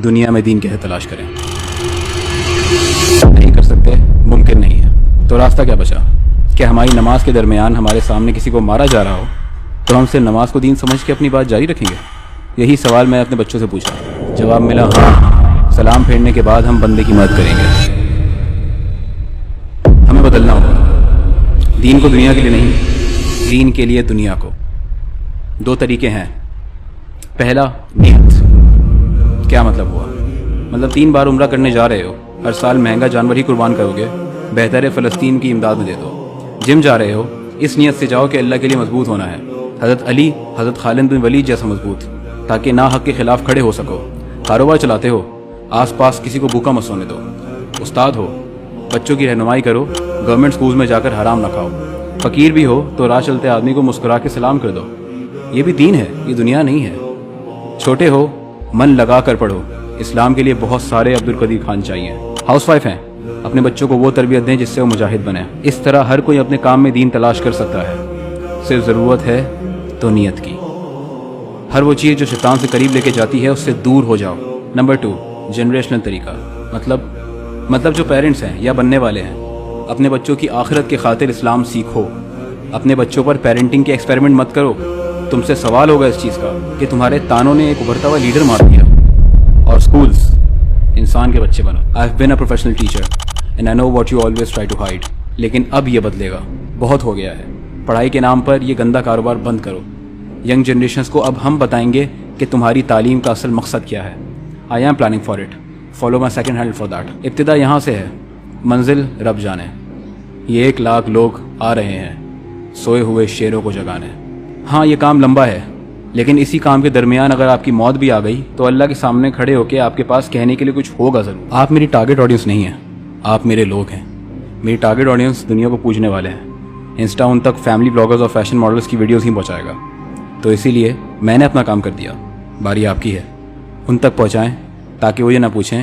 دنیا میں دین کیسے تلاش کریں؟ نہیں کر سکتے، ممکن نہیں ہے، تو راستہ کیا بچا کہ ہماری نماز کے درمیان ہمارے سامنے کسی کو مارا جا رہا ہو تو ہم صرف نماز کو دین سمجھ کے اپنی بات جاری رکھیں گے؟ یہی سوال میں اپنے بچوں سے پوچھا، جواب ملا ہاں، سلام پھیرنے کے بعد ہم بندے کی مدد کریں گے۔ ہمیں بدلنا ہوگا، دین کو دنیا کے لیے نہیں، دین کے لیے دنیا کو۔ دو طریقے ہیں، پہلا نیت۔ کیا مطلب ہوا؟ مطلب 3 بار عمرہ کرنے جا رہے ہو، ہر سال مہنگا جانور ہی قربان کرو گے، بہتر ہے فلسطین کی امداد میں دے دو۔ جم جا رہے ہو، اس نیت سے جاؤ کہ اللہ کے لیے مضبوط ہونا ہے، حضرت علی، حضرت خالد بن ولید جیسا مضبوط، تاکہ ناحق کے خلاف کھڑے ہو سکو۔ کاروبار چلاتے ہو، آس پاس کسی کو بھوکا مت سونے دو۔ استاد ہو، بچوں کی رہنمائی کرو، گورنمنٹ سکولز میں جا کر حرام نہ کھاؤ۔ فقیر بھی ہو تو راہ چلتے آدمی کو مسکرا کے سلام کر دو۔ یہ بھی دین ہے، یہ دنیا نہیں ہے۔ چھوٹے ہو، من لگا کر پڑھو، اسلام کے لیے بہت سارے عبدالقدیر خان چاہیے۔ ہاؤس وائف ہیں، اپنے بچوں کو وہ تربیت دیں جس سے وہ مجاہد بنے۔ اس طرح ہر کوئی اپنے کام میں دین تلاش کر سکتا ہے، صرف ضرورت ہے تو نیت کی۔ ہر وہ چیز جو شیطان سے قریب لے کے جاتی ہے اس سے دور ہو جاؤ۔ نمبر 2، جنریشنل طریقہ، مطلب جو پیرنٹس ہیں یا بننے والے ہیں، اپنے بچوں کی آخرت کی خاطر اسلام سیکھو۔ اپنے بچوں پر پیرنٹنگ کے ایکسپیریمنٹ مت کرو۔ تم سے سوال ہوگا اس چیز کا کہ تمہارے تانوں نے ایک ابھرتا ہوا لیڈر مار دیا۔ اور سکولز، انسان کے بچے بنو۔ I have been a professional teacher and I know what you always try to hide، لیکن اب یہ بدلے گا، بہت ہو گیا ہے۔ پڑھائی کے نام پر یہ گندا کاروبار بند کرو۔ ینگ جنریشنز کو اب ہم بتائیں گے کہ تمہاری تعلیم کا اصل مقصد کیا ہے۔ I am planning for it. Follow my second handle for that۔ ابتدا یہاں سے ہے، منزل رب جانے۔ یہ 1 لاکھ لوگ آ رہے ہیں سوئے ہوئے شیروں کو جگانے۔ ہاں یہ کام لمبا ہے، لیکن اسی کام کے درمیان اگر آپ کی موت بھی آ گئی تو اللہ کے سامنے کھڑے ہو کے آپ کے پاس کہنے کے لیے کچھ ہوگا ضرور۔ آپ میری ٹارگٹ آڈینس نہیں ہیں، آپ میرے لوگ ہیں۔ میری ٹارگٹ آڈینس دنیا کو پوجنے والے ہیں۔ انسٹا ان تک فیملی بلاگرز اور فیشن ماڈلز کی ویڈیوز ہی پہنچائے گا، تو اسی لیے میں نے اپنا کام کر دیا، باری آپ کی ہے۔ ان تک پہنچائیں تاکہ وہ یہ نہ پوچھیں